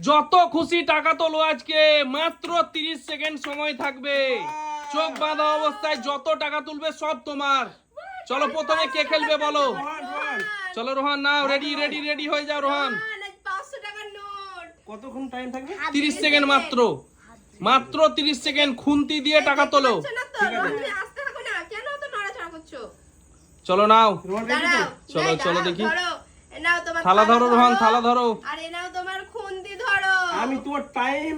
যত খুশি টাকা তোলো আজকে, মাত্র 30 সেকেন্ড সময় থাকবে। চোখ বাঁধা অবস্থায় যত টাকা তুলবে সব তোমার। চলো প্রথমে কে খেলবে বলো? চলো রোহান, নাও রেডি রেডি রেডি হয়ে যাও রোহান। 500 টাকার নোট। কতক্ষণ টাইম থাকবে? 30 সেকেন্ড মাত্র, মাত্র 30 সেকেন্ড। খুন্তি দিয়ে টাকা তোলো। ঠিক আছে, তুমি আসতে থাকো না, কেন তো নড়াচড়া করছো? চলো নাও, দাঁড়াও, চলো এই চলো দাঁড়াও, দেখি। ধরো, এ নাও তোমার থালা ধরো রোহান, থালা ধরো। আর এ নাও তোমার খুন্তি ধরো। আমি তোমার টাইম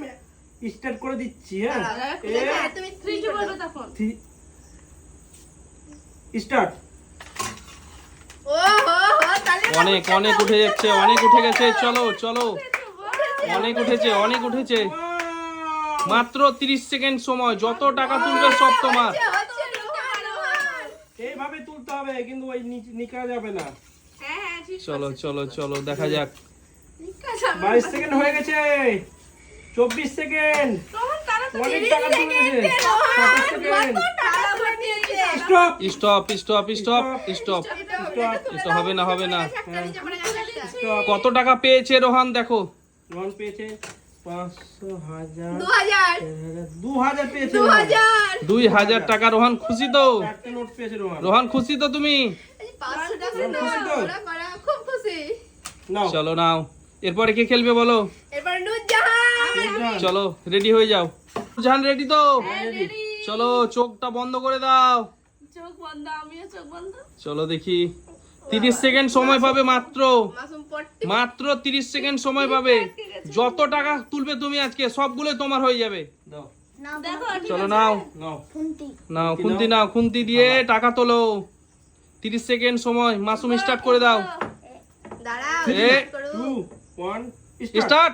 স্টার্ট করে দিচ্ছি। হ্যাঁ, হ্যাঁ, তুমি 3 বলবে তখন। স্টার্ট। ও হো হো, তাহলে অনেক অনেক উঠে যাচ্ছে, অনেক উঠে গেছে। চলো চলো, অনেক উঠেছে, অনেক উঠেছে। মাত্র 30 সেকেন্ড সময়, যত টাকা তুলবে সব তোমার। হচ্ছে রোহান, রোহান। এইভাবে তুলতে হবে, কিন্তু ওই নিকা যাবে না। হ্যাঁ হ্যাঁ, ঠিক চলো চলো চলো দেখা যাক। আছে। 22 সেকেন্ড হয়ে গেছে। 24 সেকেন্ড। রোহান তাড়াতাড়ি অনেক 30 টাকা তুলে সেকেন্ড দিয়েছে। দে, রোহান। 27 সেকেন্ড। কত টাকা বানিয়েছে? Stop. Stop stop stop stop. এটা হবে না, হবে না। কত টাকা পেয়েছে রোহান দেখো। রোহন পেয়েছে 500, 1000, 2000 2000 পেয়েছে। 2000 2000 টাকা। রোহান খুশি তো? একটা নোট পেয়েছে রোহন। রোহান খুশি তো তুমি? 500 টাকা রোহান খুশি তো? ওরা করা খুব খুশি। নাও। চলো নাও, এরপরে কে খেলবে বলো? এবার নুরজাহান। নুরজাহান। চলো রেডি হয়ে যাও। জাহান রেডি তো? রেডি। চলো চোখটা বন্ধ করে দাও। চোখ বন্ধ, আমিও চোখ বন্ধ। চলো দেখি। 30 সেকেন্ড সময় পাবে মাত্র, মাসুম পট্টি। মাত্র 30 সেকেন্ড সময় পাবে। যত টাকা তুলবে তুমি আজকে সবগুলো তোমার হয়ে যাবে। দাও। দেখো চলো নাও, নাও। নাও খুন্তি নাও, খুন্তি দিয়ে টাকা তোলো। 30 সেকেন্ড সময়, মাসুম স্টার্ট করে দাও। দাঁড়াও, এ, start করো। 2 1 স্টার্ট। স্টার্ট।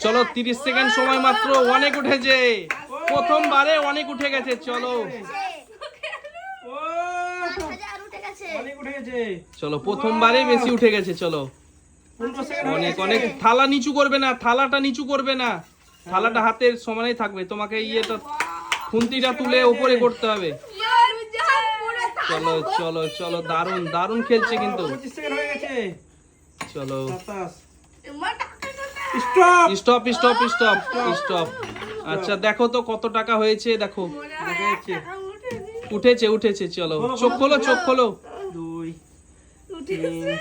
চলো 30 সেকেন্ড সময় মাত্র। অনেক উঠেছে, প্রথমবারে অনেক উঠে গেছে। চলো ও অনেক উঠে গেছে। চলো, প্রথমবারে বেশি উঠে গেছে। চলো 15 সেকেন্ড অনেক অনেক। থালা নিচু করবে না, থালাটা নিচু করবে না, থালাটা হাতের সমানেই থাকবে। তোমাকে ইয়েটা খুন্তিটা তুলে উপরে করতে হবে। নুরজাহান পুরো চলো চলো চলো, দারুন দারুন খেলছে কিন্তু। 25 সেকেন্ড হয়ে গেছে। চলো 27 তোমার টাকা কোথায়? Stop. Stop stop stop stop. আচ্ছা দেখো তো কত টাকা হয়েছে দেখো। দেখা যাচ্ছে। টাকা উঠেছে। উঠেছে উঠেছে। চলো চোখ খোলো, চোখ খোলো। 2 উঠেছে।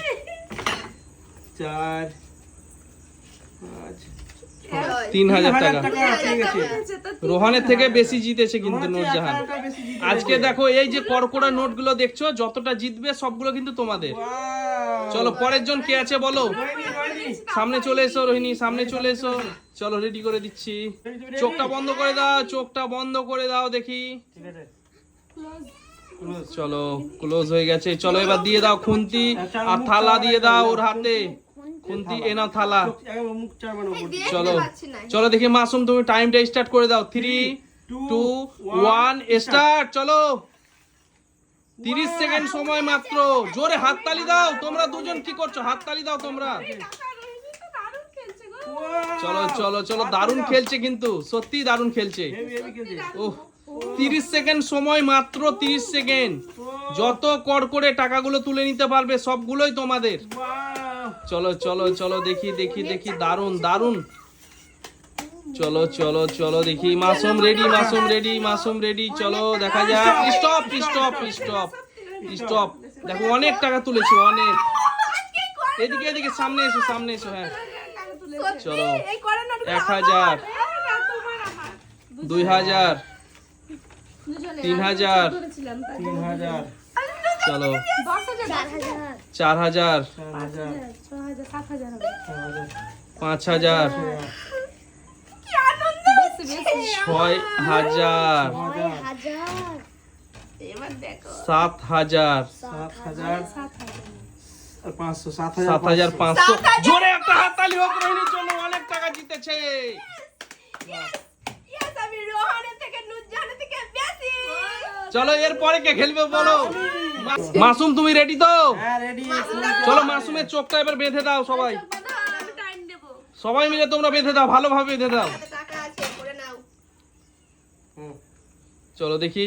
4 5 3000 টাকা। ঠিক আছে। উঠেছে তো। রোহানের থেকে বেশি জিতেছে কিন্তু নূরজাহান। বেশি জিতে আজকে দেখো এই যে করকোড়া নোটগুলো দেখছো, যতটা জিতবে সবগুলো কিন্তু তোমাদের। Wow! চলো পরের জন কে আছে বলো? রোহিণী। সামনে চলে এসো রোহিণী, সামনে চলে এসো। চলো রেডি করে দিচ্ছি। চোখটা বন্ধ করে দাও, চোখটা বন্ধ করে দাও দেখি। ঠিক আছে। চলো ক্লোজ হয়ে গেছে। চলো এবার দিয়ে দাও খুন্তি আর থালা দিয়ে দাও ওর হাতে। খুন্তি এ নাও থালা। একদম মুখ চারবানো করতে। দেখতে চলো পাচ্ছি না। চলো দেখি মাসুম, তুমি টাইমটা স্টার্ট করে দাও। 3 2 1 স্টার্ট। চলো 30 সেকেন্ড সময় মাত্র। জোরে হাততালি দাও। তোমরা দুজন কি করছো? হাততালি দাও তোমরা। টাকা রোহিণী তো দারুণ খেলছে গো। চলো চলো চলো, দারুণ খেলছে কিন্তু, সত্যি দারুণ খেলছে। হেভি হেভি খেলছে। ওহ 30 সেকেন্ড সময় মাত্র, 30 সেকেন্ড। যত কর করে টাকাগুলো তুলে নিতে পারবে সবগুলোই তোমাদের। Wow! চলো চলো চলো দেখি দেখি দেখি, দারুণ দারুণ। চলো চলো চলো দেখি। Masum ready, Masum ready, Masum ready. চলো দেখা যাক। Stop stop stop stop. দেখো অনেক টাকা তুলেছে, অনেক। এদিকে এদিকে, সামনে এসো, সামনে এসো। হ্যাঁ চলো। এই করে না 1000 2000 3000 3000 চলো 10,000 4000 4000 5000 কি আনন্দ হচ্ছে। 6000 এবার দেখো 7000 7000 আর 500 7500। জোরে একটা হাততালি হোক রোহিণীর জন্য, অনেক টাকা জিতেছে। ইয়েস, আমি রোহানের থেকে নুরজাহানের থেকে বেশি। চলো এরপরে কে খেলবে বলো? মাসুম তুমি রেডি তো? হ্যাঁ রেডি। চলো মাসুমের চোখটা এবার বেঁধে দাও সবাই। আমি টাইম দেব। সবাই মিলে তোমরা বেঁধে দাও, ভালোভাবে বেঁধে দাও। হাতে টাকা আছে, করে নাও। চলো দেখি।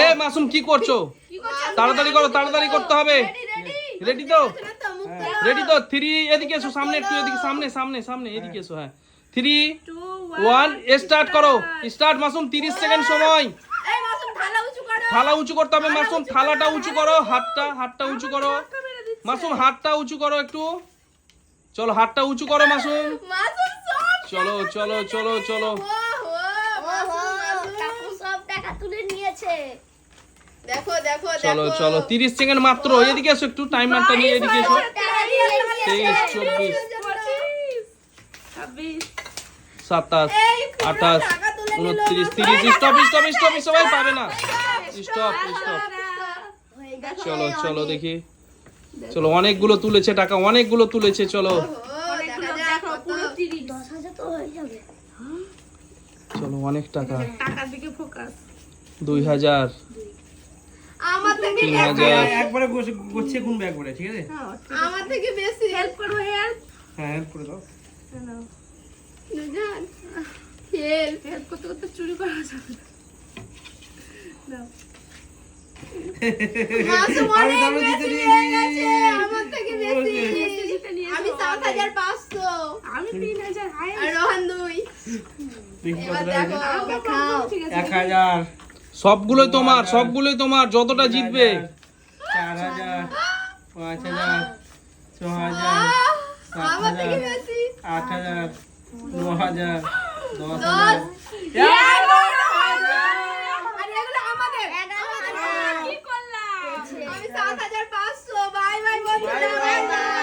এ মাসুম কি করছো? কি করছো? তাড়াতাড়ি করো, তাড়াতাড়ি করতে হবে। রেডি রেডি তো? না তো মুখ রেডি তো? 3 এদিকে এসো, সামনে একটু, এদিকে সামনে সামনে সামনে, এদিকে এসো। হ্যাঁ 3 2 1 স্টার্ট করো। স্টার্ট মাসুম, 30 সেকেন্ড সময়। এই মাসুম থালা উঁচু করো। থালা উঁচু করতে হবে মাসুম, থালাটা উঁচু করো, হাতটা উঁচু করো মাসুম, হাতটা উঁচু করো একটু। চলো হাতটা উঁচু করো মাসুম। মাসুম সব চলো চলো চলো চলো। কাকু সব টাকা তুলে নিয়েছে। দেখো দেখো চলো চলো 30 সেকেন্ড মাত্র। এদিকে এসো একটু, টাইমারটা নিয়ে এদিকে এসো। 23 24 26 27 28 29 30। স্টপ স্টপ স্টপ, সবাই পাবে না। Stop stop. চলো চলো দেখি। চলো অনেকগুলো তুলেছে টাকা, অনেকগুলো তুলেছে। চলো দেখো পুরো 30 10,000 তো হয়ে যাবে। চলো অনেক টাকা। টাকার দিকে ফোকাস। 2000 আমার থেকে 3000 একবারে গুছিয়ে গুনবে একবারে, ঠিক আছে? আমার থেকে বেশি হেল্প করো হেল্প হ্যাঁ, হেল্প করে দাও। নুজান হেল্প করতে করতে চুরি করা যাবে না মাসুম আমি অনেক দামে জিতে বেশি নিয়েছি। হয়ে গেছে আমার থেকে বেশি আমি 7500 আমি 3000 হাই আর রোহন 2 দেখি এবার কতটা দেখো হয়েছে। দেখাও ঠিক আছে 1000, সবগুলোই তোমার, সবগুলোই তোমার, যতটা জিতবে। 4000, 5000, 6000, আমার থেকে 7000, বেশি 8000, 9000, 10 10000। আর এগুলো আমাদের কি করলাম আমি 7500 বাই বাই বন্ধুরা বাই বাই